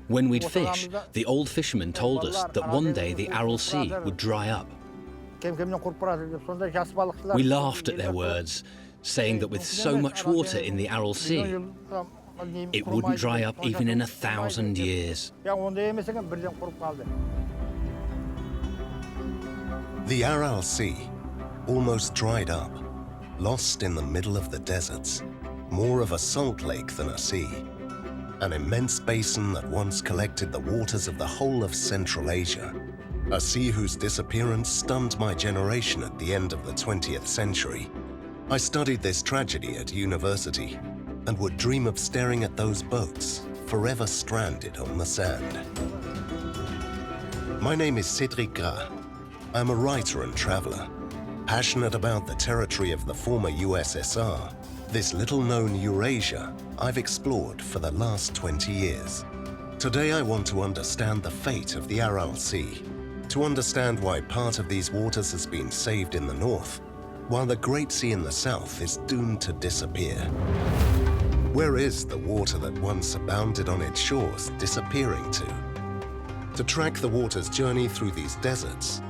When we'd fish, the old fishermen told us that one day the Aral Sea would dry up. We laughed at their words, saying that with so much water in the Aral Sea, it wouldn't dry up even in 1,000 years. The Aral Sea, almost dried up, lost in the middle of the deserts, more of a salt lake than a sea. An immense basin that once collected the waters of the whole of Central Asia. A sea whose disappearance stunned my generation at the end of the 20th century. I studied this tragedy at university and would dream of staring at those boats, forever stranded on the sand. My name is Cédric Gras. I'm a writer and traveler, passionate about the territory of the former USSR. This little-known Eurasia I've explored for the last 20 years. Today I want to understand the fate of the Aral Sea, to understand why part of these waters has been saved in the north, while the Great Sea in the south is doomed to disappear. Where is the water that once abounded on its shores disappearing to? To track the water's journey through these deserts,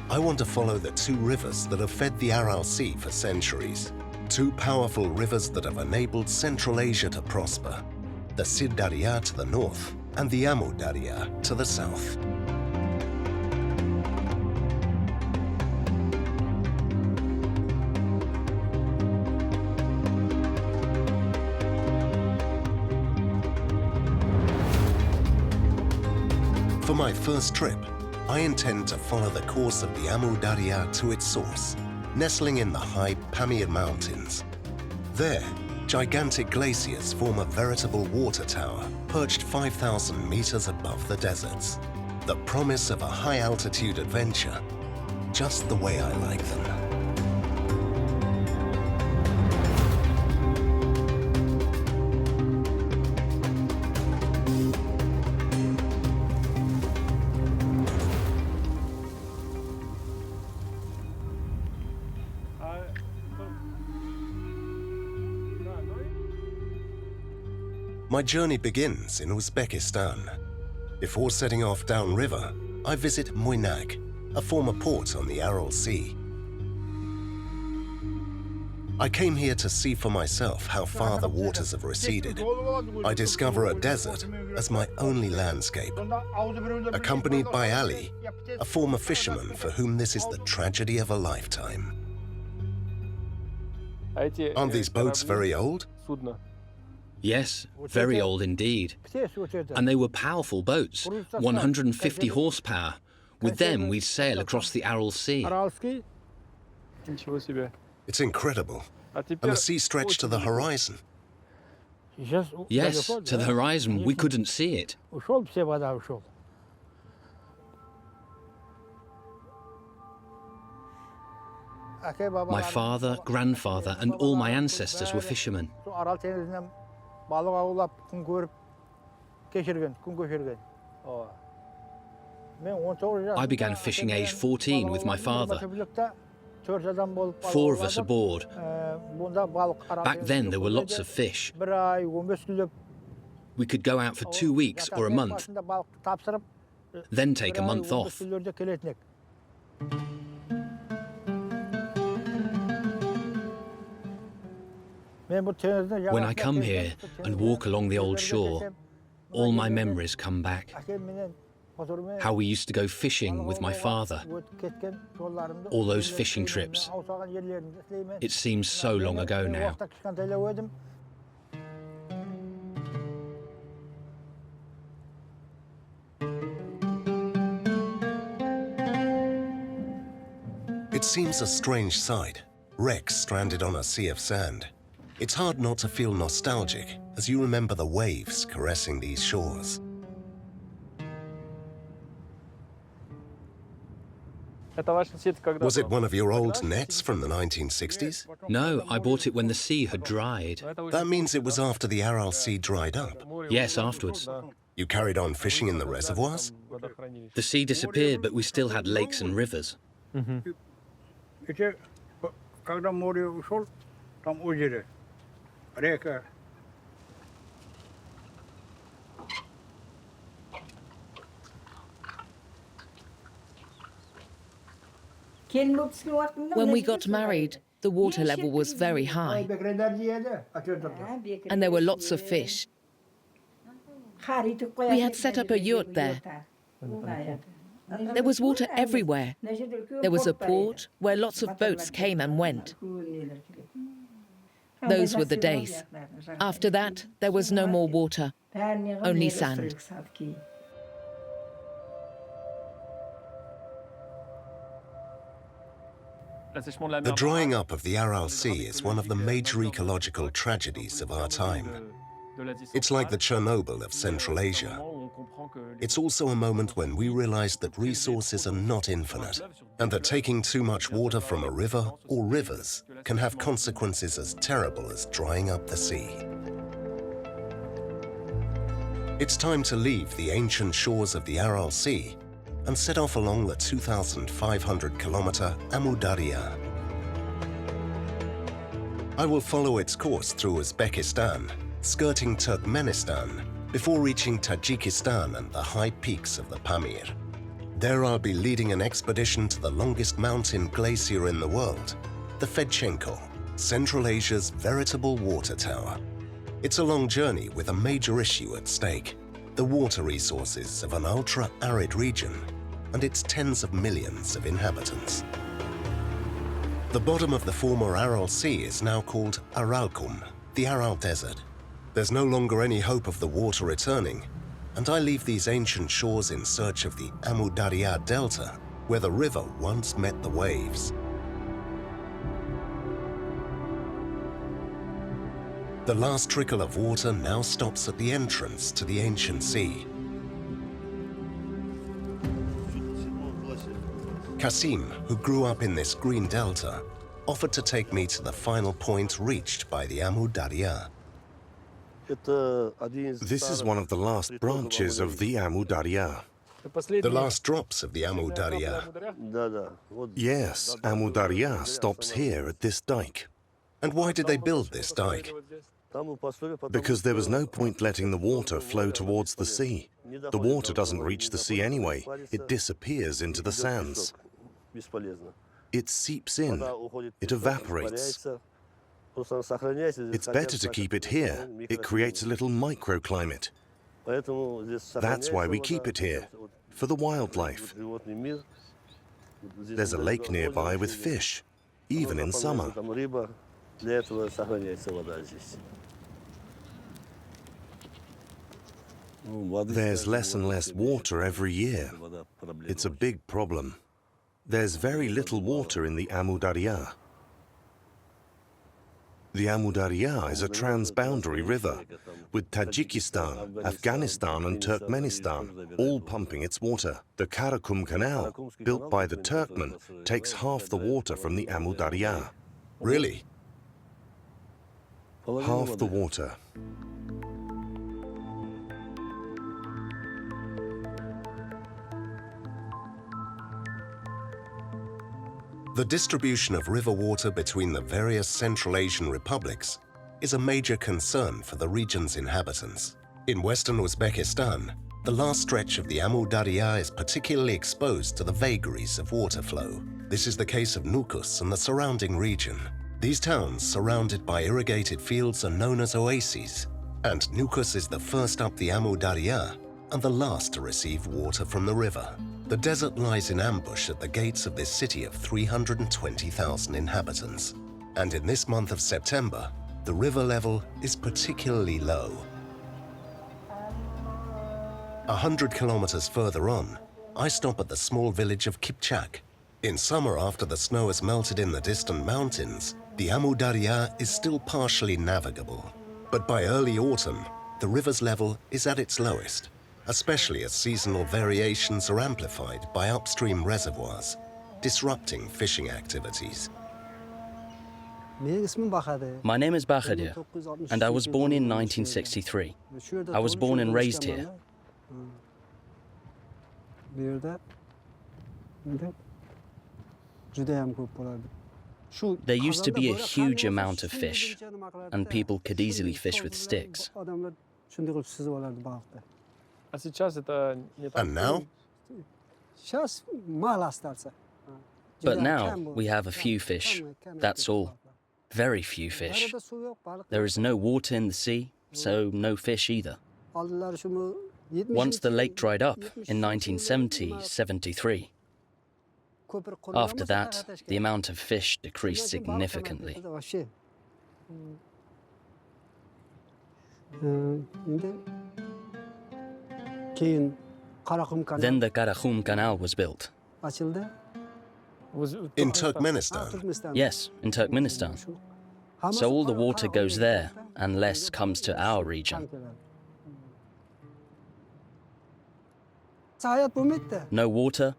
I want to follow the two rivers that have fed the Aral Sea for centuries. Two powerful rivers that have enabled Central Asia to prosper, the Syr Darya to the north and the Amu Darya to the south. For my first trip, I intend to follow the course of the Amu Darya to its source, nestling in the high Pamir Mountains. There, gigantic glaciers form a veritable water tower perched 5,000 meters above the deserts. The promise of a high-altitude adventure, just the way I like them. My journey begins in Uzbekistan. Before setting off downriver, I visit Moynak, a former port on the Aral Sea. I came here to see for myself how far the waters have receded. I discover a desert as my only landscape, accompanied by Ali, a former fisherman for whom this is the tragedy of a lifetime. Aren't these boats very old? Yes, very old indeed. And they were powerful boats, 150 horsepower. With them, we'd sail across the Aral Sea. It's incredible. And the sea stretched to the horizon. Yes, to the horizon. We couldn't see it. My father, grandfather, and all my ancestors were fishermen. I began fishing aged 14 with my father. 4 of us aboard. Back then there were lots of fish. We could go out for 2 weeks or a month, then take a month off. When I come here and walk along the old shore, all my memories come back. How we used to go fishing with my father, all those fishing trips. It seems so long ago now. It seems a strange sight, wrecks stranded on a sea of sand. It's hard not to feel nostalgic as you remember the waves caressing these shores. Was it one of your old nets from the 1960s? No, I bought it when the sea had dried. That means it was after the Aral Sea dried up. Yes, afterwards. You carried on fishing in the reservoirs? The sea disappeared, but we still had lakes and rivers. When we got married, the water level was very high, and there were lots of fish. We had set up a yurt there. There was water everywhere. There was a port where lots of boats came and went. Those were the days. After that, there was no more water, only sand. The drying up of the Aral Sea is one of the major ecological tragedies of our time. It's like the Chernobyl of Central Asia. It's also a moment when we realize that resources are not infinite, and that taking too much water from a river or rivers can have consequences as terrible as drying up the sea. It's time to leave the ancient shores of the Aral Sea and set off along the 2,500-kilometer Amu Darya. I will follow its course through Uzbekistan, skirting Turkmenistan, before reaching Tajikistan and the high peaks of the Pamir. There I'll be leading an expedition to the longest mountain glacier in the world, the Fedchenko, Central Asia's veritable water tower. It's a long journey with a major issue at stake: the water resources of an ultra-arid region and its tens of millions of inhabitants. The bottom of the former Aral Sea is now called Aralkum, the Aral Desert. There's no longer any hope of the water returning, and I leave these ancient shores in search of the Amu Darya Delta, where the river once met the waves. The last trickle of water now stops at the entrance to the ancient sea. Kasim, who grew up in this green delta, offered to take me to the final point reached by the Amu Darya. This is one of the last branches of the Amu Darya. The last drops of the Amu Darya. Yes, Amu Darya stops here at this dike. And why did they build this dike? Because there was no point letting the water flow towards the sea. The water doesn't reach the sea anyway. It disappears into the sands. It seeps in. It evaporates. It's better to keep it here. It creates a little microclimate. That's why we keep it here, for the wildlife. There's a lake nearby with fish, even in summer. There's less and less water every year. It's a big problem. There's very little water in the Amu Darya. The Amu Darya is a transboundary river, with Tajikistan, Afghanistan and Turkmenistan all pumping its water. The Karakum Canal, built by the Turkmen, takes half the water from the Amu Darya. Really? Half the water. The distribution of river water between the various Central Asian republics is a major concern for the region's inhabitants. In western Uzbekistan, the last stretch of the Amu Darya is particularly exposed to the vagaries of water flow. This is the case of Nukus and the surrounding region. These towns, surrounded by irrigated fields, are known as oases, and Nukus is the first up the Amu Darya and the last to receive water from the river. The desert lies in ambush at the gates of this city of 320,000 inhabitants. And in this month of September, the river level is particularly low. 100 kilometers further on, I stop at the small village of Kipchak. In summer, after the snow has melted in the distant mountains, the Amu Darya is still partially navigable. But by early autumn, the river's level is at its lowest, especially as seasonal variations are amplified by upstream reservoirs, disrupting fishing activities. My name is Bahadir, and I was born in 1963. I was born and raised here. There used to be a huge amount of fish, and people could easily fish with sticks. And now? But now we have a few fish, that's all. Very few fish. There is no water in the sea, so no fish either. Once the lake dried up in 1970-73. After that, the amount of fish decreased significantly. Then the Karakum Canal was built. In Turkmenistan, Yes, in Turkmenistan. So all the water goes there and less comes to our region. No water,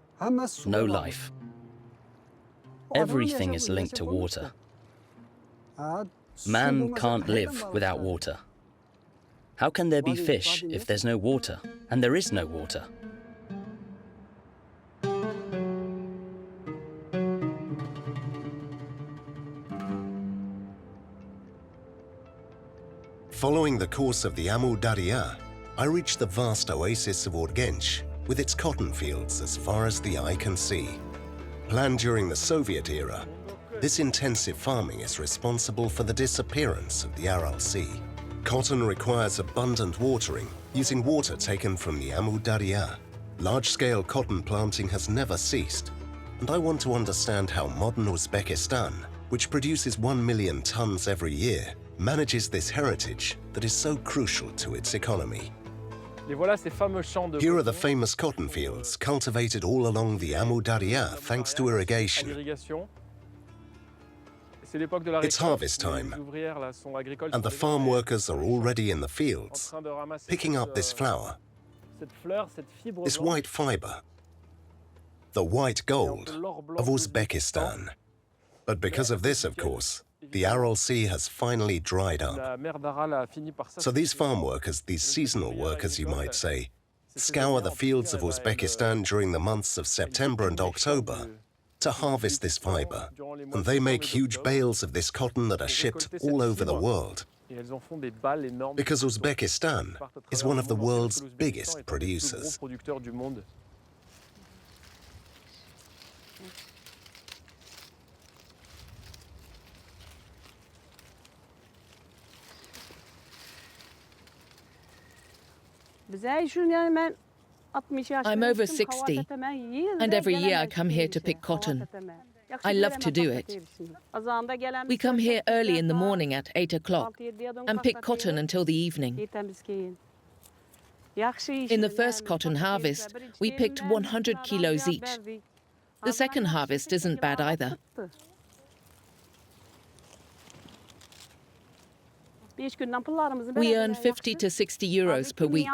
no life. Everything is linked to water. Man can't live without water. How can there be fish if there's no water? And there is no water. following the course of the Amu Darya, I reached the vast oasis of Urgench with its cotton fields as far as the eye can see. Planned during the Soviet era, this intensive farming is responsible for the disappearance of the Aral Sea. Cotton requires abundant watering, using water taken from the Amu Darya. Large-scale cotton planting has never ceased, and I want to understand how modern Uzbekistan, which produces 1 million tons every year, manages this heritage that is so crucial to its economy. Here are the famous cotton fields cultivated all along the Amu Darya thanks to irrigation. It's harvest time, and the farm workers are already in the fields, picking up this flower, this white fiber, the white gold of Uzbekistan. But because of this, of course, the Aral Sea has finally dried up. So these farm workers, these seasonal workers you might say, scour the fields of Uzbekistan during the months of September and October to harvest this fiber, and they make huge bales of this cotton that are shipped all over the world. Because Uzbekistan is one of the world's biggest producers. I'm over 60, and every year I come here to pick cotton. I love to do it. We come here early in the morning at 8 o'clock and pick cotton until the evening. In the first cotton harvest, we picked 100 kilos each. The second harvest isn't bad either. We earn 50 to 60 euros per week.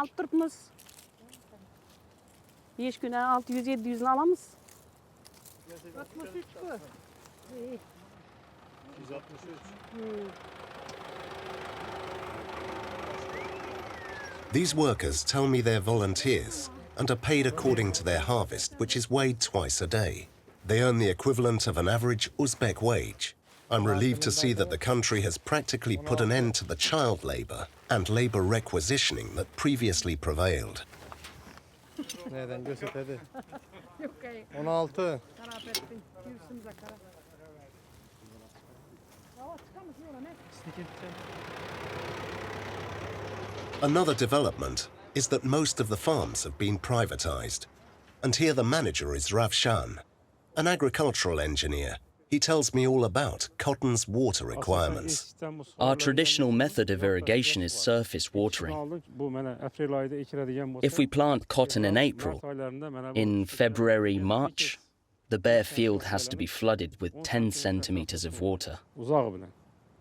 These workers tell me they're volunteers and are paid according to their harvest, which is weighed twice a day. They earn the equivalent of an average Uzbek wage. I'm relieved to see that the country has practically put an end to the child labour and labour requisitioning that previously prevailed. Another development is that most of the farms have been privatised. And here the manager is Ravshan, an agricultural engineer. He tells me all about cotton's water requirements. Our traditional method of irrigation is surface watering. If we plant cotton in April, in February, March, the bare field has to be flooded with 10 centimetres of water.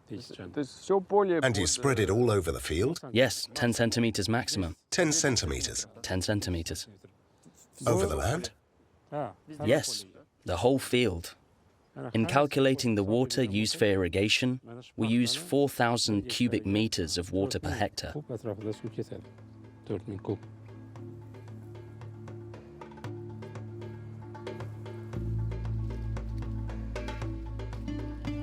And you spread it all over the field? Yes, 10 centimetres maximum. 10 centimetres? 10 centimetres. Over the land? Yes, the whole field. In calculating the water used for irrigation, we use 4,000 cubic meters of water per hectare.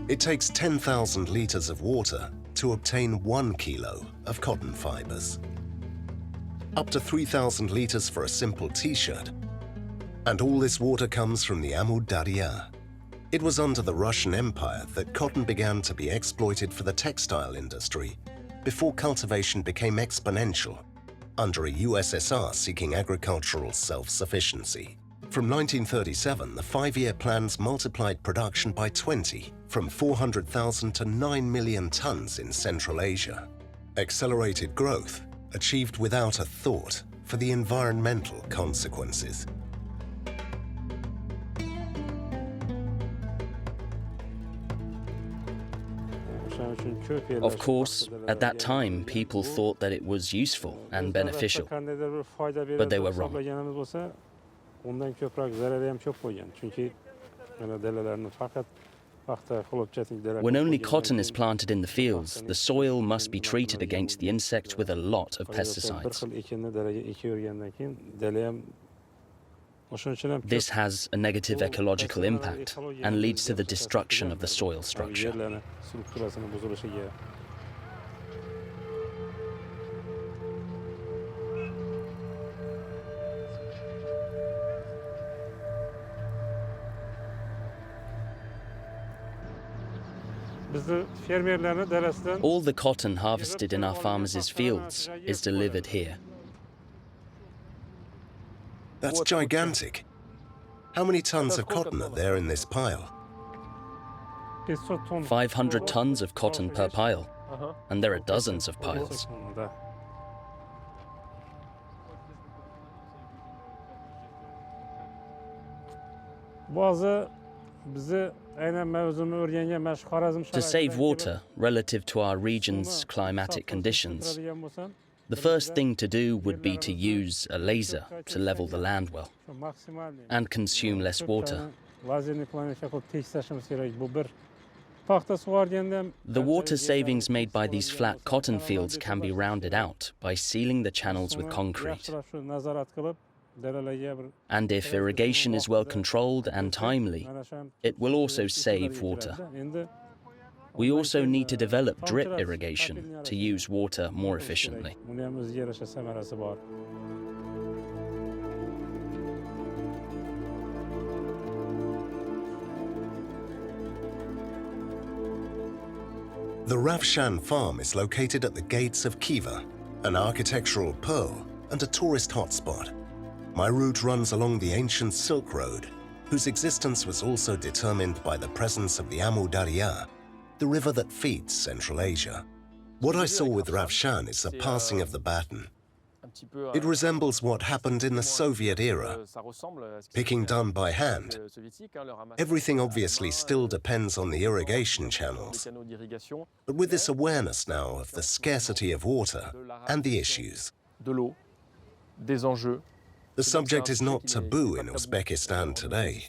It takes 10,000 litres of water to obtain 1 kilo of cotton fibres. Up to 3,000 litres for a simple t-shirt. And all this water comes from the Amu Darya. It was under the Russian Empire that cotton began to be exploited for the textile industry, before cultivation became exponential under a USSR seeking agricultural self-sufficiency. From 1937, the 5-year plans multiplied production by 20, from 400,000 to 9 million tons in Central Asia. Accelerated growth, achieved without a thought for the environmental consequences. Of course, at that time, people thought that it was useful and beneficial, but they were wrong. When only cotton is planted in the fields, the soil must be treated against the insects with a lot of pesticides. This has a negative ecological impact and leads to the destruction of the soil structure. All the cotton harvested in our farmers' fields is delivered here. That's gigantic. How many tons of cotton are there in this pile? 500 tons of cotton per pile, and there are dozens of piles. To save water relative to our region's climatic conditions, the first thing to do would be to use a laser to level the land well and consume less water. The water savings made by these flat cotton fields can be rounded out by sealing the channels with concrete. And if irrigation is well controlled and timely, it will also save water. We also need to develop drip irrigation to use water more efficiently. The Ravshan farm is located at the gates of Khiva, an architectural pearl and a tourist hotspot. My route runs along the ancient Silk Road, whose existence was also determined by the presence of the Amu Darya, the river that feeds Central Asia. What I saw with Ravshan is the passing of the baton. It resembles what happened in the Soviet era, picking done by hand. Everything obviously still depends on the irrigation channels, but with this awareness now of the scarcity of water and the issues. The subject is not taboo in Uzbekistan today.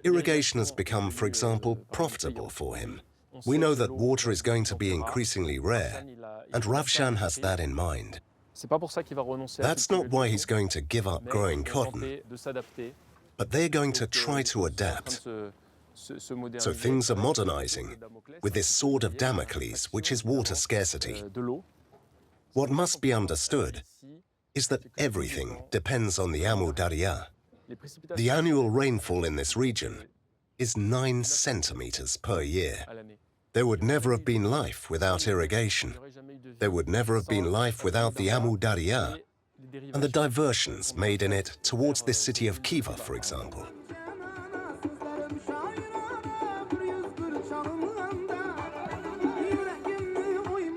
Irrigation has become, for example, profitable for him. We know that water is going to be increasingly rare, and Ravshan has that in mind. That's not why he's going to give up growing cotton, but they're going to try to adapt. So things are modernizing with this sword of Damocles, which is water scarcity. What must be understood is that everything depends on the Amu Darya. The annual rainfall in this region is 9 centimeters per year. There would never have been life without irrigation. There would never have been life without the Amu Darya and the diversions made in it towards this city of Khiva, for example.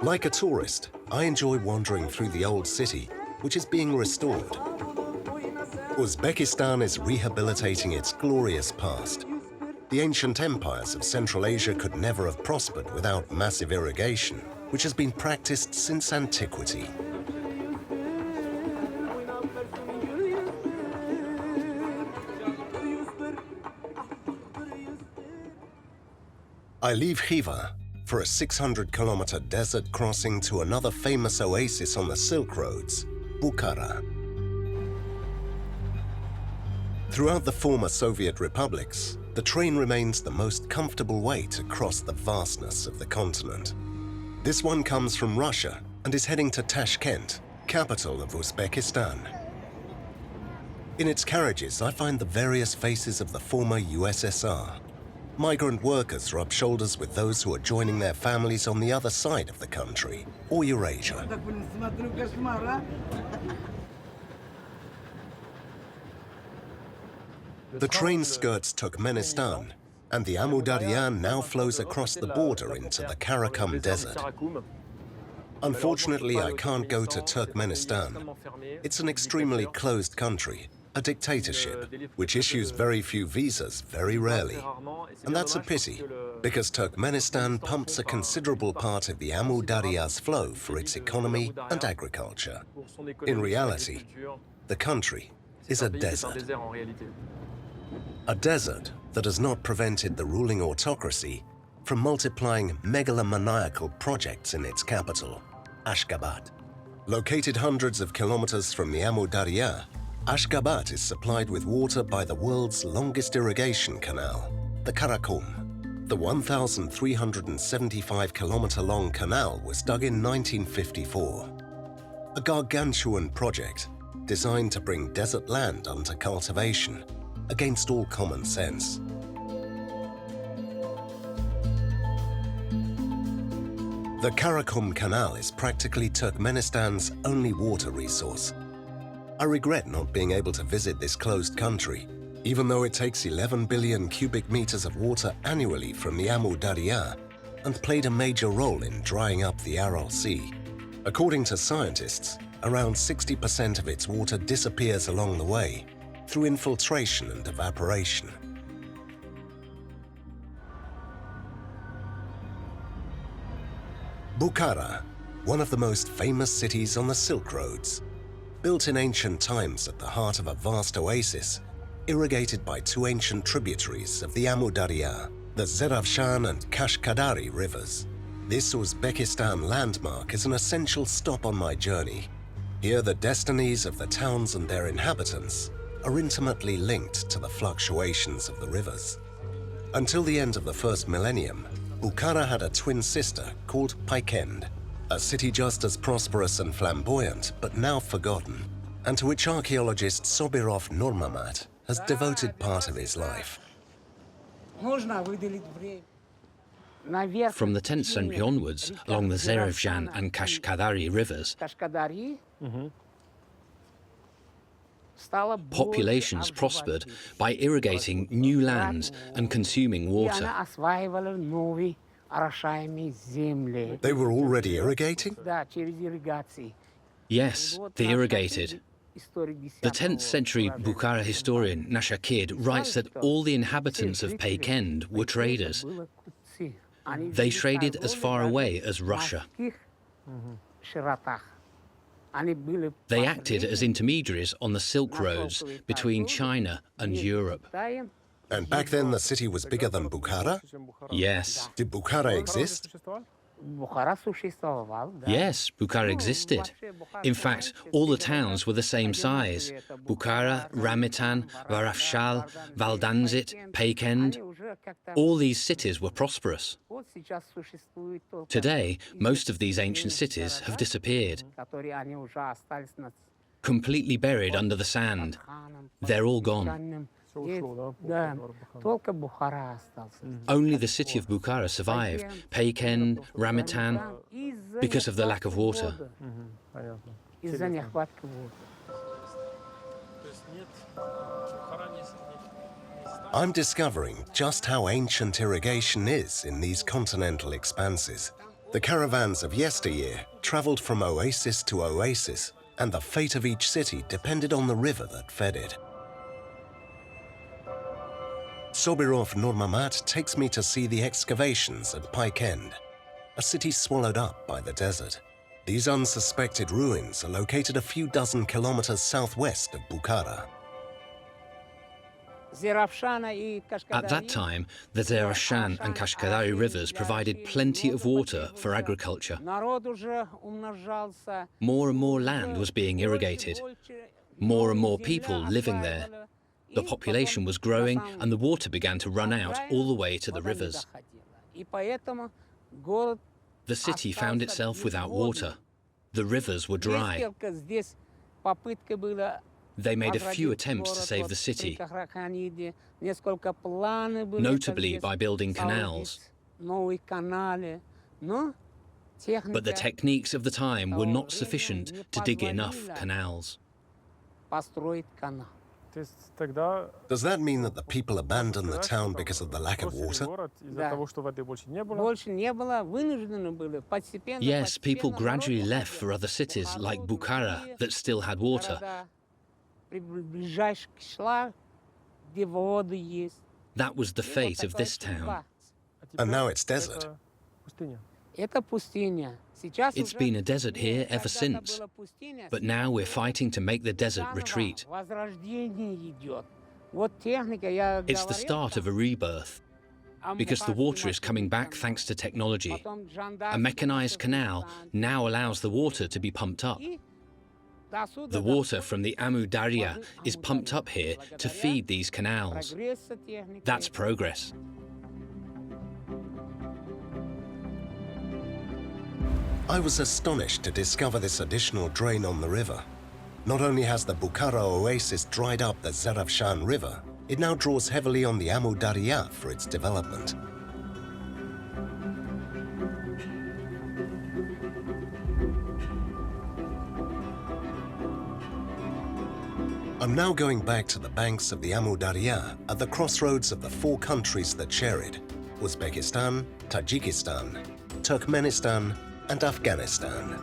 Like a tourist, I enjoy wandering through the old city, which is being restored. Uzbekistan is rehabilitating its glorious past. The ancient empires of Central Asia could never have prospered without massive irrigation, which has been practiced since antiquity. I leave Khiva for a 600-kilometer desert crossing to another famous oasis on the Silk Roads, Bukhara. Throughout the former Soviet republics, the train remains the most comfortable way to cross the vastness of the continent. This one comes from Russia and is heading to Tashkent, capital of Uzbekistan. In its carriages, I find the various faces of the former USSR. Migrant workers rub shoulders with those who are joining their families on the other side of the country, or Eurasia. The train skirts Turkmenistan, and the Amu Darya now flows across the border into the Karakum Desert. Unfortunately, I can't go to Turkmenistan. It's an extremely closed country, a dictatorship, which issues very few visas very rarely. And that's a pity, because Turkmenistan pumps a considerable part of the Amu Darya's flow for its economy and agriculture. In reality, the country is a desert. A desert that has not prevented the ruling autocracy from multiplying megalomaniacal projects in its capital, Ashgabat. Located hundreds of kilometers from the Amu Darya, Ashgabat is supplied with water by the world's longest irrigation canal, the Karakum. The 1,375-kilometer-long canal was dug in 1954. A gargantuan project designed to bring desert land under cultivation, against all common sense. The Karakum Canal is practically Turkmenistan's only water resource. I regret not being able to visit this closed country, even though it takes 11 billion cubic meters of water annually from the Amu Darya and played a major role in drying up the Aral Sea. According to scientists, around 60% of its water disappears along the way, through infiltration and evaporation. Bukhara, one of the most famous cities on the Silk Roads, built in ancient times at the heart of a vast oasis, irrigated by two ancient tributaries of the Amu Darya, the Zeravshan and Kashkadari rivers. This Uzbekistan landmark is an essential stop on my journey. Here the destinies of the towns and their inhabitants are intimately linked to the fluctuations of the rivers. Until the end of the first millennium, Bukhara had a twin sister called Paykend, a city just as prosperous and flamboyant, but now forgotten, and to which archaeologist Sobirov Nurmamat has devoted part of his life. From the 10th century onwards, along the Zeravshan and Kashkadari rivers, populations prospered by irrigating new lands and consuming water. They were already irrigating? Yes, they irrigated. The 10th century Bukhara historian Nashakid writes that all the inhabitants of Paykend were traders. They traded as far away as Russia. They acted as intermediaries on the Silk Roads between China and Europe. And back then the city was bigger than Bukhara? Yes. Did Bukhara exist? Yes, Bukhara existed. In fact, all the towns were the same size. Bukhara, Ramitan, Varafshal, Valdanzit, Paykend. All these cities were prosperous. Today, most of these ancient cities have disappeared, completely buried under the sand. They're all gone. Only the city of Bukhara survived, Paykend, Ramitan, because of the lack of water. I'm discovering just how ancient irrigation is in these continental expanses. The caravans of yesteryear traveled from oasis to oasis, and the fate of each city depended on the river that fed it. Sobirov Nurmamat takes me to see the excavations at Paykend, a city swallowed up by the desert. These unsuspected ruins are located a few dozen kilometers southwest of Bukhara. At that time, the Zeravshan and Kashkadari rivers provided plenty of water for agriculture. More and more land was being irrigated. More and more people living there. The population was growing and the water began to run out all the way to the rivers. The city found itself without water. The rivers were dry. They made a few attempts to save the city, notably by building canals. But the techniques of the time were not sufficient to dig enough canals. Does that mean that the people abandoned the town because of the lack of water? Yes, people gradually left for other cities like Bukhara that still had water. That was the fate of this town. And now it's desert. It's been a desert here ever since, but now we're fighting to make the desert retreat. It's the start of a rebirth, because the water is coming back thanks to technology. A mechanized canal now allows the water to be pumped up. The water from the Amu Darya is pumped up here to feed these canals. That's progress. I was astonished to discover this additional drain on the river. Not only has the Bukhara oasis dried up the Zarafshan River, it now draws heavily on the Amu Darya for its development. I'm now going back to the banks of the Amu Darya at the crossroads of the four countries that share it: Uzbekistan, Tajikistan, Turkmenistan, and Afghanistan.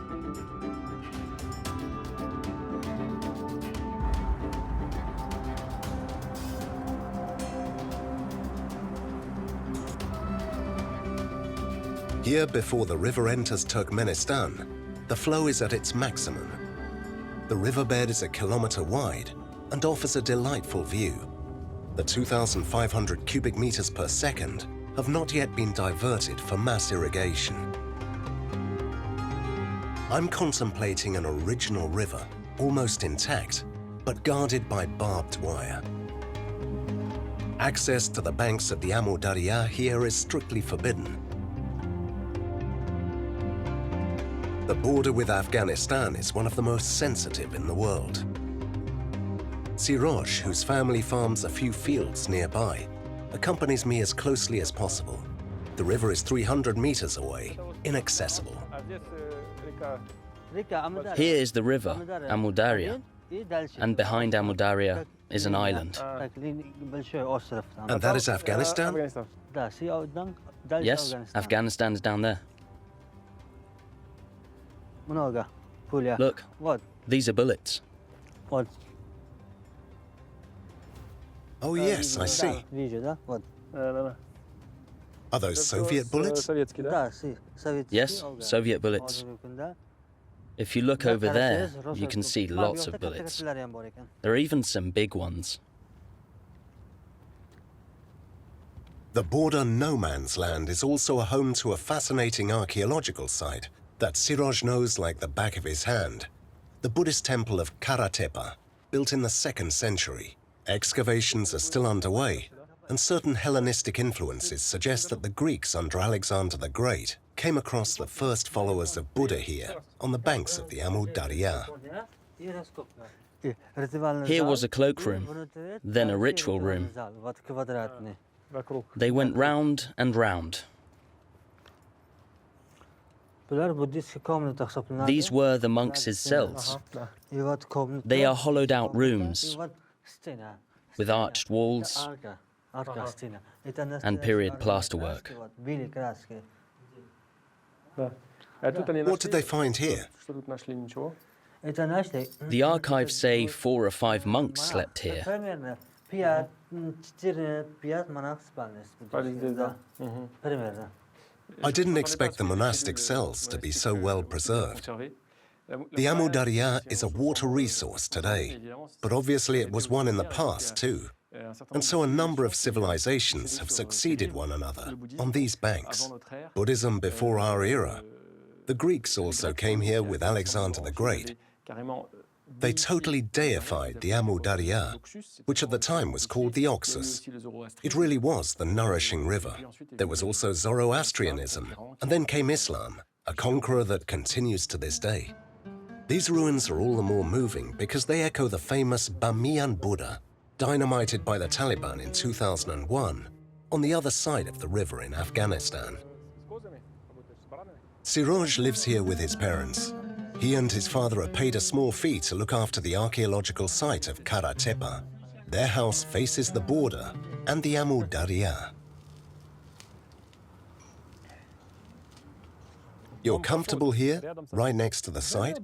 Here, before the river enters Turkmenistan, the flow is at its maximum. The riverbed is 1 kilometre wide and offers a delightful view. The 2,500 cubic meters per second have not yet been diverted for mass irrigation. I'm contemplating an original river, almost intact, but guarded by barbed wire. Access to the banks of the Amu Darya here is strictly forbidden. The border with Afghanistan is one of the most sensitive in the world. Siroj, whose family farms a few fields nearby, accompanies me as closely as possible. The river is 300 meters away, inaccessible. Here is the river, Amu Darya, and behind Amu Darya is an island. And that is Afghanistan? Yes, Afghanistan is down there. Look, these are bullets. Oh yes, I see. Are those Soviet bullets? Yes, Soviet bullets. If you look over there, you can see lots of bullets. There are even some big ones. The border no man's land is also a home to a fascinating archaeological site that Siroj knows like the back of his hand. The Buddhist temple of Karatepa, built in the 2nd century. Excavations are still underway, and certain Hellenistic influences suggest that the Greeks under Alexander the Great came across the first followers of Buddha here on the banks of the Amu Darya. Here was a cloakroom, then a ritual room. They went round and round. These were the monks' cells. They are hollowed out rooms with arched walls and period plasterwork. What did they find here? The archives say 4 or 5 monks slept here. I didn't expect the monastic cells to be so well preserved. The Amu Darya is a water resource today, but obviously it was one in the past too. And so a number of civilizations have succeeded one another on these banks. Buddhism before our era. The Greeks also came here with Alexander the Great. They totally deified the Amu Darya, which at the time was called the Oxus. It really was the nourishing river. There was also Zoroastrianism, and then came Islam, a conqueror that continues to this day. These ruins are all the more moving because they echo the famous Bamiyan Buddha, dynamited by the Taliban in 2001, on the other side of the river in Afghanistan. Siroj lives here with his parents. He and his father are paid a small fee to look after the archaeological site of Karatepe. Their house faces the border and the Amu Darya. You're comfortable here, right next to the site?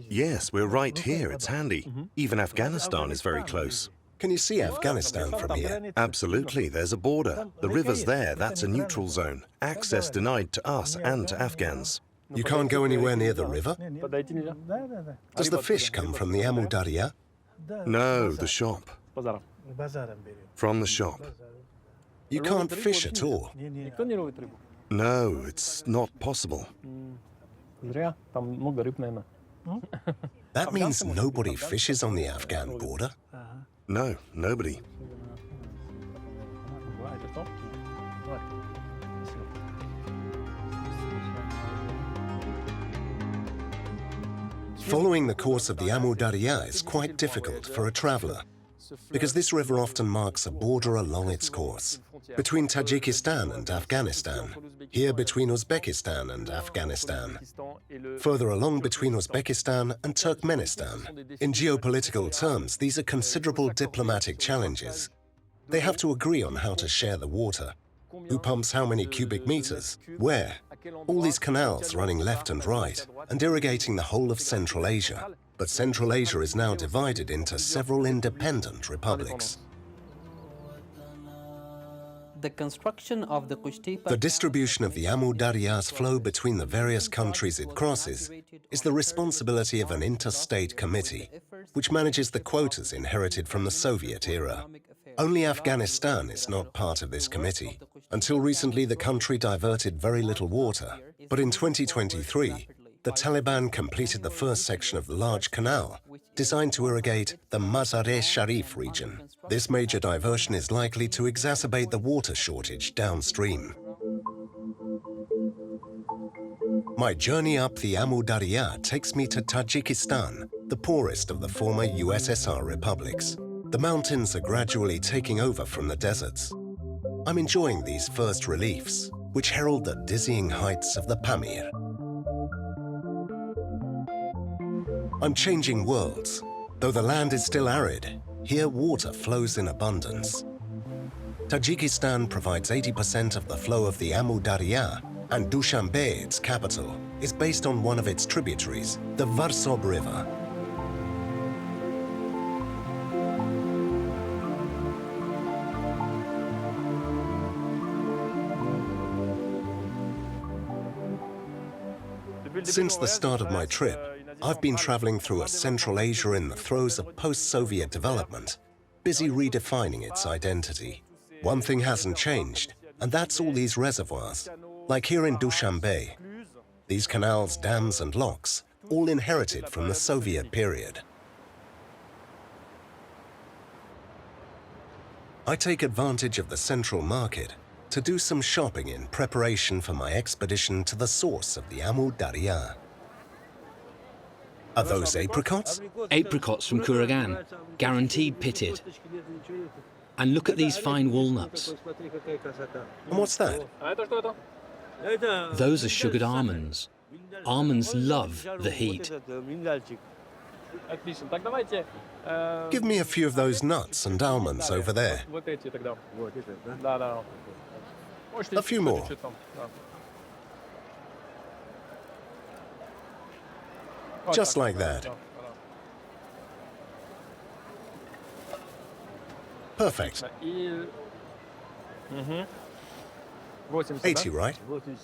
Yes, we're right here. It's handy. Even Afghanistan is very close. Can you see Afghanistan from here? Absolutely, there's a border. The river's there, that's a neutral zone. Access denied to us and to Afghans. You can't go anywhere near the river? Does the fish come from the Amu Darya? No, the shop. From the shop. You can't fish at all. No, it's not possible. That means nobody fishes on the Afghan border? No, nobody. Following the course of the Amu Darya is quite difficult for a traveler, because this river often marks a border along its course, between Tajikistan and Afghanistan, here between Uzbekistan and Afghanistan, further along between Uzbekistan and Turkmenistan. In geopolitical terms, these are considerable diplomatic challenges. They have to agree on how to share the water, who pumps how many cubic meters, where. All these canals running left and right and irrigating the whole of Central Asia. But Central Asia is now divided into several independent republics. The construction of the The distribution of the Amu Darya's flow between the various countries it crosses is the responsibility of an interstate committee, which manages the quotas inherited from the Soviet era. Only Afghanistan is not part of this committee. Until recently, the country diverted very little water. But in 2023, the Taliban completed the first section of the large canal designed to irrigate the Mazar-e-Sharif region. This major diversion is likely to exacerbate the water shortage downstream. My journey up the Amu Darya takes me to Tajikistan, the poorest of the former USSR republics. The mountains are gradually taking over from the deserts. I'm enjoying these first reliefs, which herald the dizzying heights of the Pamir. I'm changing worlds. Though the land is still arid, here water flows in abundance. Tajikistan provides 80% of the flow of the Amu Darya, and Dushanbe, its capital, is based on one of its tributaries, the Varsob River. Since the start of my trip, I've been traveling through Central Asia in the throes of post-Soviet development, busy redefining its identity. One thing hasn't changed, and that's all these reservoirs, like here in Dushanbe. These canals, dams and locks, all inherited from the Soviet period. I take advantage of the central market to do some shopping in preparation for my expedition to the source of the Amu Darya. Are those apricots? Apricots from Kuragan, guaranteed pitted. And look at these fine walnuts. And what's that? Those are sugared almonds. Almonds love the heat. Give me a few of those nuts and almonds over there. A few more. Just like that. Perfect. 80, right?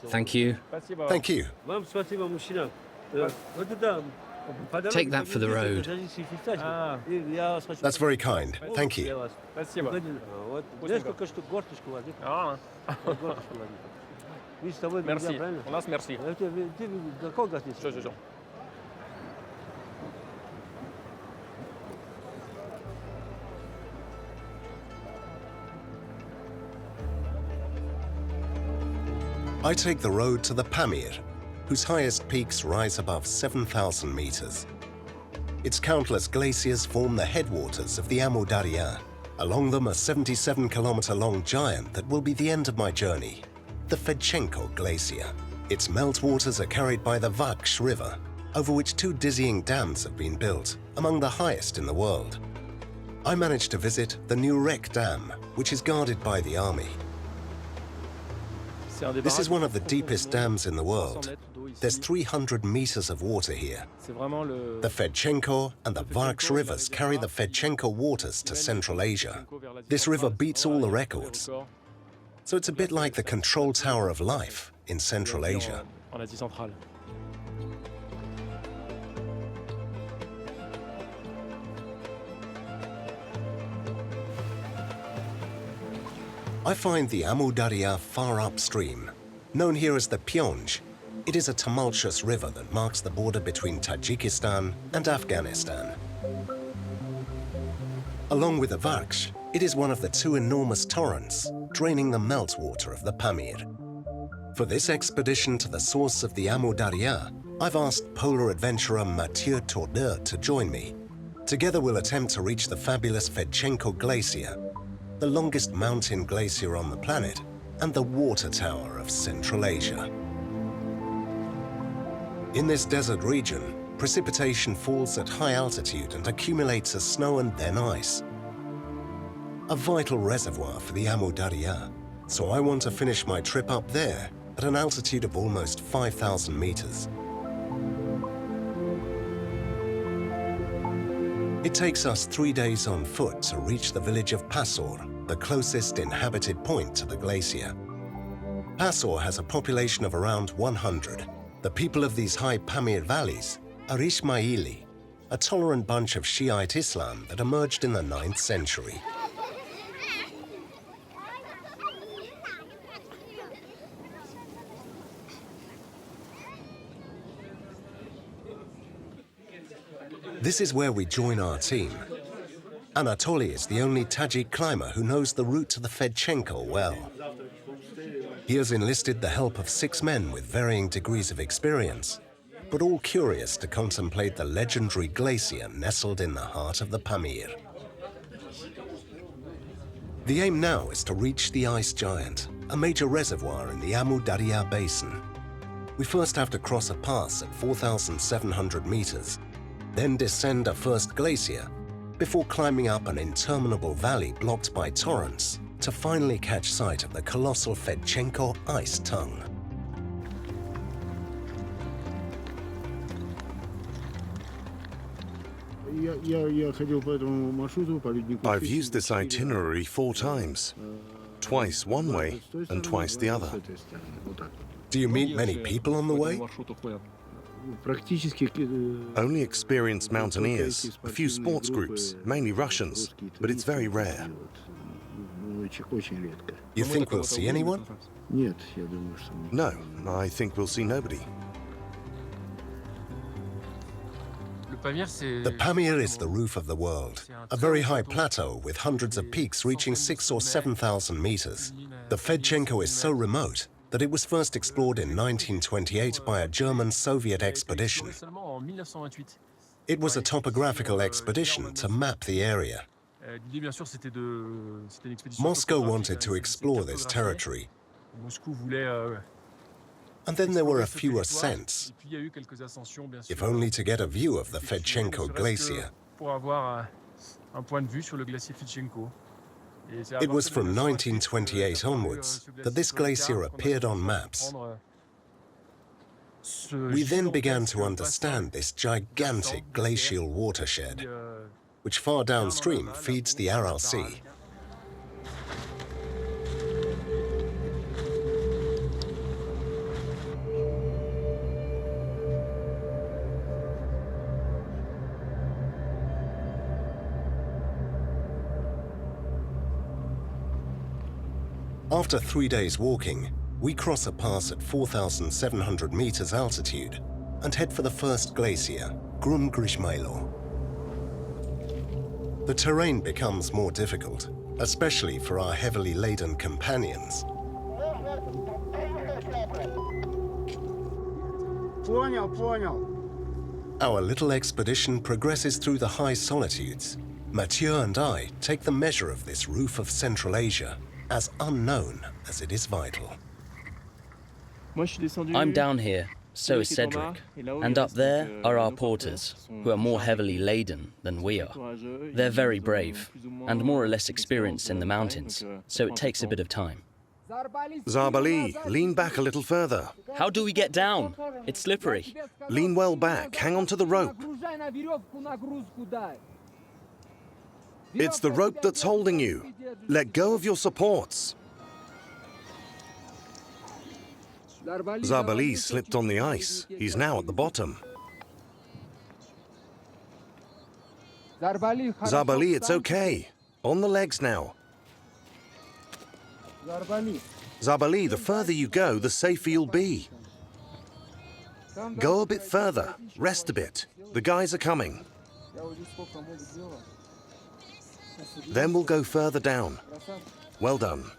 Thank you. Thank you. Take that for the road. That's very kind. Thank you. Merci. У нас merci. Все. I take the road to the Pamir, whose highest peaks rise above 7,000 meters. Its countless glaciers form the headwaters of the Amu Darya. Along them, a 77-kilometer-long giant that will be the end of my journey, the Fedchenko Glacier. Its meltwaters are carried by the Vaksh River, over which 2 dizzying dams have been built, among the highest in the world. I managed to visit the Nurek Dam, which is guarded by the army. This is one of the deepest dams in the world. There's 300 meters of water here. The Fedchenko and the Vaksh rivers carry the Fedchenko waters to Central Asia. This river beats all the records. So it's a bit like the control tower of life in Central Asia. I find the Amu Darya far upstream. Known here as the Pyonj, it is a tumultuous river that marks the border between Tajikistan and Afghanistan. Along with the Vaksh, it is one of the 2 enormous torrents draining the meltwater of the Pamir. For this expedition to the source of the Amu Darya, I've asked polar adventurer Mathieu Tourdeur to join me. Together we'll attempt to reach the fabulous Fedchenko Glacier, the longest mountain glacier on the planet, and the water tower of Central Asia. In this desert region, precipitation falls at high altitude and accumulates as snow and then ice. A vital reservoir for the Amu Darya, so I want to finish my trip up there at an altitude of almost 5,000 meters. It takes us 3 days on foot to reach the village of Pasor, the closest inhabited point to the glacier. Pasor has a population of around 100. The people of these high Pamir valleys are Ismaili, a tolerant bunch of Shiite Islam that emerged in the 9th century. This is where we join our team. Anatoly is the only Tajik climber who knows the route to the Fedchenko well. He has enlisted the help of 6 men with varying degrees of experience, but all curious to contemplate the legendary glacier nestled in the heart of the Pamir. The aim now is to reach the ice giant, a major reservoir in the Amu Darya basin. We first have to cross a pass at 4,700 meters, then descend a first glacier, before climbing up an interminable valley blocked by torrents to finally catch sight of the colossal Fedchenko ice tongue. I've used this itinerary 4 times. Twice one way and twice the other. Do you meet many people on the way? Only experienced mountaineers, a few sports groups, mainly Russians, but it's very rare. You think we'll see anyone? No, I think we'll see nobody. The Pamir is the roof of the world, a very high plateau with hundreds of peaks reaching 6,000 or 7,000 meters. The Fedchenko is so remote that it was first explored in 1928 by a German-Soviet expedition. It was a topographical expedition to map the area. Moscow wanted to explore this territory. And then there were a few ascents, if only to get a view of the Fedchenko Glacier. It was from 1928 onwards that this glacier appeared on maps. We then began to understand this gigantic glacial watershed, which far downstream feeds the Aral Sea. After 3 days walking, we cross a pass at 4,700 meters altitude and head for the first glacier, Grum Grishmailo. The terrain becomes more difficult, especially for our heavily laden companions. Our little expedition progresses through the high solitudes. Mathieu and I take the measure of this roof of Central Asia, as unknown as it is vital. I'm down here, so is Cédric, and up there are our porters, who are more heavily laden than we are. They're very brave, and more or less experienced in the mountains, so it takes a bit of time. Zarbali, lean back a little further. How do we get down? It's slippery. Lean well back, hang on to the rope. It's the rope that's holding you. Let go of your supports. Zarbali slipped on the ice. He's now at the bottom. Zarbali, it's okay. On the legs now. Zarbali, the further you go, the safer you'll be. Go a bit further. Rest a bit. The guys are coming. Then we'll go further down. Well done.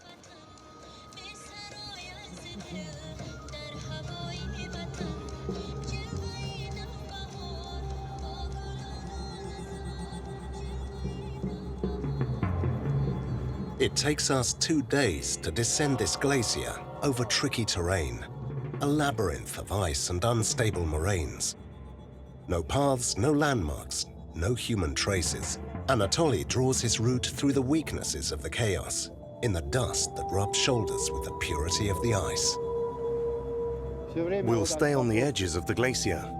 It takes us 2 days to descend this glacier over tricky terrain, a labyrinth of ice and unstable moraines. No paths, no landmarks, no human traces. Anatoly draws his route through the weaknesses of the chaos, in the dust that rubs shoulders with the purity of the ice. We'll stay on the edges of the glacier.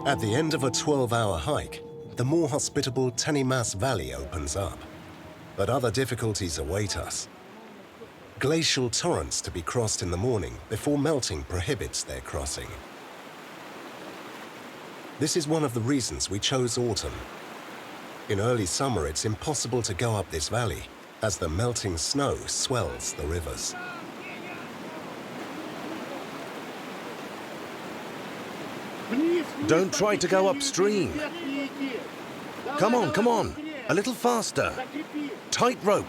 At the end of a 12-hour hike, the more hospitable Tenimas Valley opens up. But other difficulties await us. Glacial torrents to be crossed in the morning before melting prohibits their crossing. This is one of the reasons we chose autumn. In early summer, it's impossible to go up this valley, as the melting snow swells the rivers. Don't try to go upstream. Come on, come on. A little faster. Tight rope.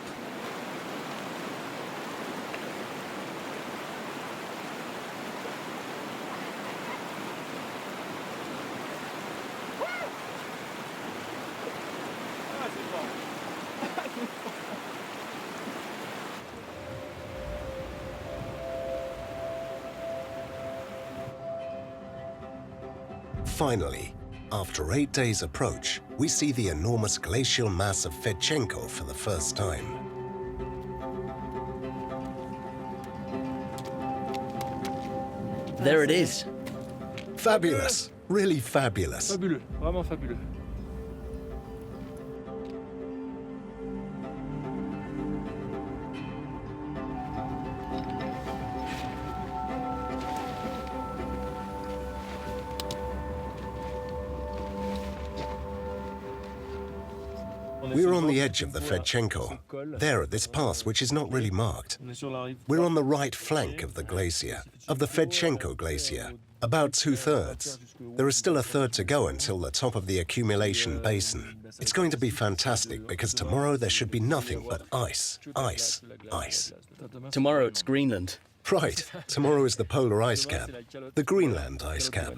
Finally, after 8 days' approach, we see the enormous glacial mass of Fedchenko for the first time. There it is. Fabulous, really fabulous. Fabuleux, vraiment fabuleux. We're on the edge of the Fedchenko, there at this pass which is not really marked. We're on the right flank of the glacier, of the Fedchenko glacier, about 2/3. There is still a third to go until the top of the accumulation basin. It's going to be fantastic because tomorrow there should be nothing but ice, ice, ice. Tomorrow it's Greenland. Right, tomorrow is the polar ice cap, the Greenland ice cap.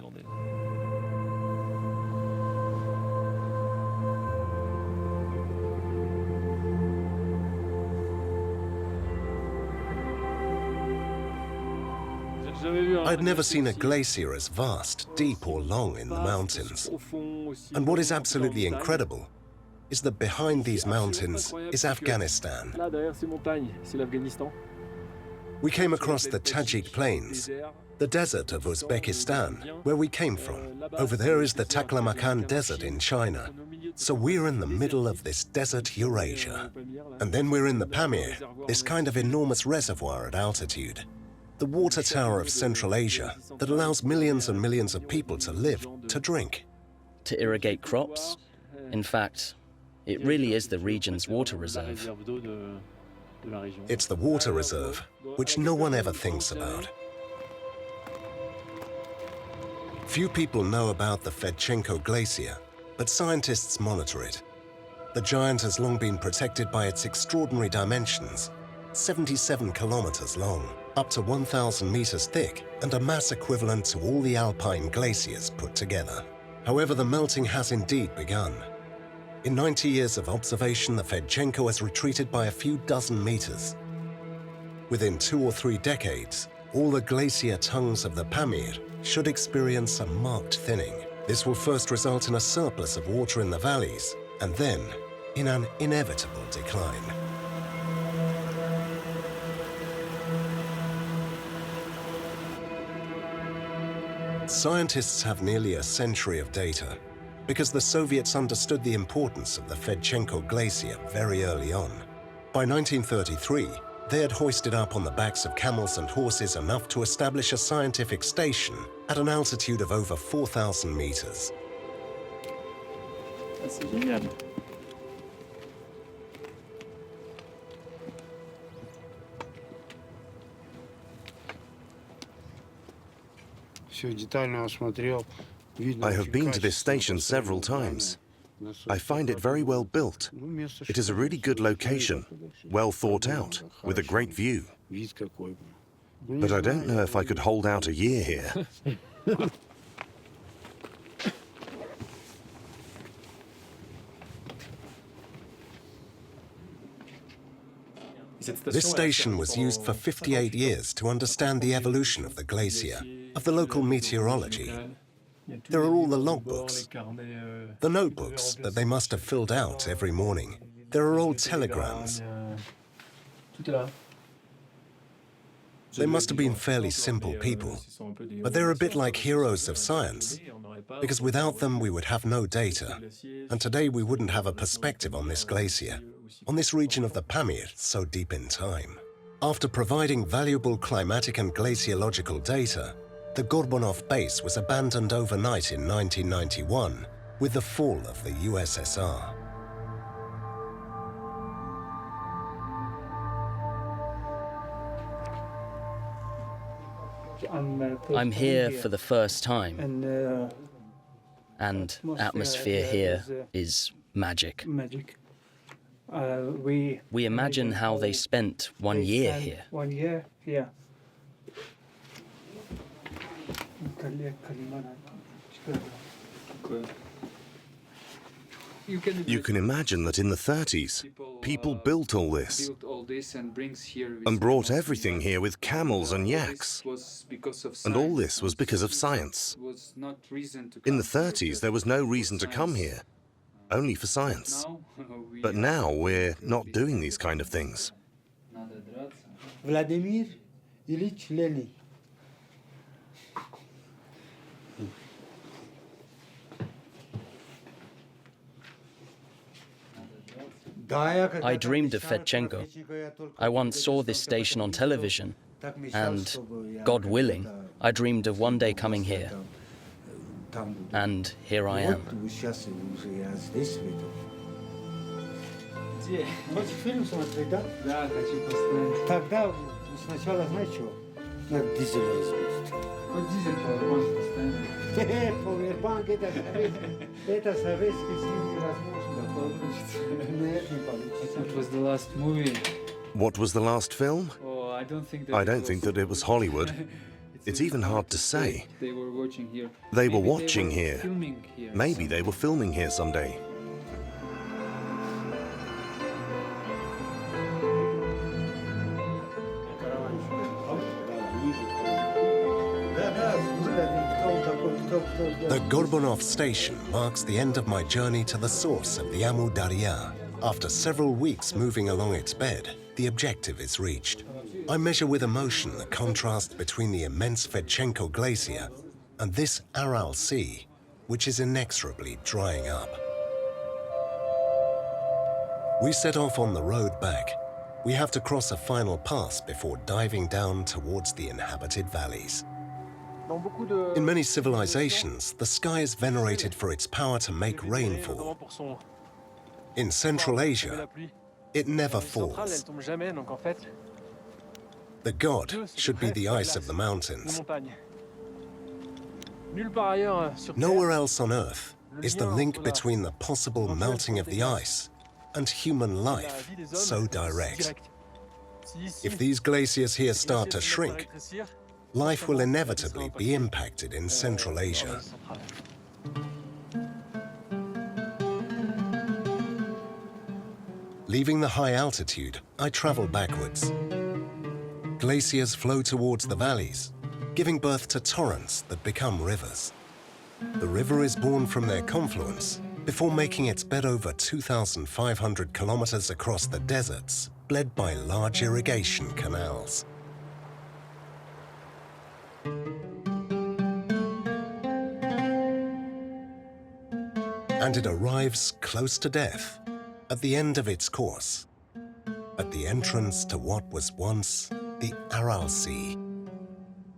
I'd never seen a glacier as vast, deep or long in the mountains. And what is absolutely incredible is that behind these mountains is Afghanistan. We came across the Tajik plains, the desert of Uzbekistan, where we came from. Over there is the Taklamakan Desert in China. So we're in the middle of this desert Eurasia. And then we're in the Pamir, this kind of enormous reservoir at altitude. The water tower of Central Asia that allows millions and millions of people to live, to drink. To irrigate crops? In fact, it really is the region's water reserve. It's the water reserve, which no one ever thinks about. Few people know about the Fedchenko Glacier, but scientists monitor it. The giant has long been protected by its extraordinary dimensions, 77 kilometers long, up to 1,000 meters thick, and a mass equivalent to all the alpine glaciers put together. However, the melting has indeed begun. In 90 years of observation, the Fedchenko has retreated by a few dozen meters. Within 2 or 3 decades, all the glacier tongues of the Pamir should experience a marked thinning. This will first result in a surplus of water in the valleys, and then in an inevitable decline. Scientists have nearly a century of data, because the Soviets understood the importance of the Fedchenko Glacier very early on. By 1933, they had hoisted up on the backs of camels and horses enough to establish a scientific station at an altitude of over 4,000 meters. I have been to this station several times. I find it very well built. It is a really good location, well thought out, with a great view. But I don't know if I could hold out a year here. This station was used for 58 years to understand the evolution of the glacier, of the local meteorology. There are all the logbooks, the notebooks that they must have filled out every morning. There are old telegrams. They must have been fairly simple people, but they're a bit like heroes of science, because without them we would have no data, and today we wouldn't have a perspective on this glacier, on this region of the Pamir so deep in time. After providing valuable climatic and glaciological data, the Gorbunov base was abandoned overnight in 1991 with the fall of the USSR. I'm here for the first time, and atmosphere here is magic. We imagine how they spent 1 year here. You can imagine that in the 30s, people built all this and brought everything here with camels and yaks. And all this was because of science. In the 30s, there was no reason to come here, only for science. But now we're not doing these kind of things. Vladimir Ilyich Lenin. I dreamed of Fedchenko. I once saw this station on television, and, God willing, I dreamed of one day coming here. And here I am. Фильм смотреть, да? Да, хочу посмотреть. Тогда сначала, знаешь что? Надо дизель разбить. Вот дизель можно поставить. Повербанк, это советский фильм невозможно. Да, получится. Нет, не получится. What was the last movie? What was the last film? Oh, I don't think that it was Hollywood. It's even hard to say. They were watching here. They were watching here. Filming here. Maybe they were filming here someday. The Gorbunov station marks the end of my journey to the source of the Amu Darya. After several weeks moving along its bed, the objective is reached. I measure with emotion the contrast between the immense Fedchenko Glacier and this Aral Sea, which is inexorably drying up. We set off on the road back. We have to cross a final pass before diving down towards the inhabited valleys. In many civilizations, the sky is venerated for its power to make rainfall. In Central Asia, it never falls. The god should be the ice of the mountains. Nowhere else on Earth is the link between the possible melting of the ice and human life so direct. If these glaciers here start to shrink, life will inevitably be impacted in Central Asia. Leaving the high altitude, I travel backwards. Glaciers flow towards the valleys, giving birth to torrents that become rivers. The river is born from their confluence before making its bed over 2,500 kilometers across the deserts, bled by large irrigation canals. And it arrives close to death, at the end of its course, at the entrance to what was once the Aral Sea.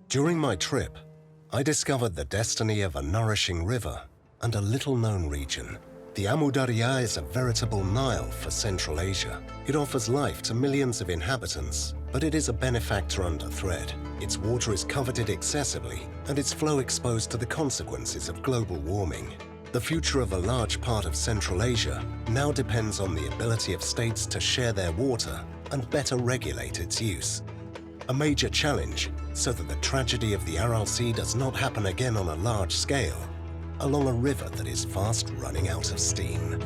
During my trip, I discovered the destiny of a nourishing river and a little-known region. The Amu Darya is a veritable Nile for Central Asia. It offers life to millions of inhabitants, but it is a benefactor under threat. Its water is coveted excessively, and its flow exposed to the consequences of global warming. The future of a large part of Central Asia now depends on the ability of states to share their water and better regulate its use. A major challenge, so that the tragedy of the Aral Sea does not happen again on a large scale, along a river that is fast running out of steam.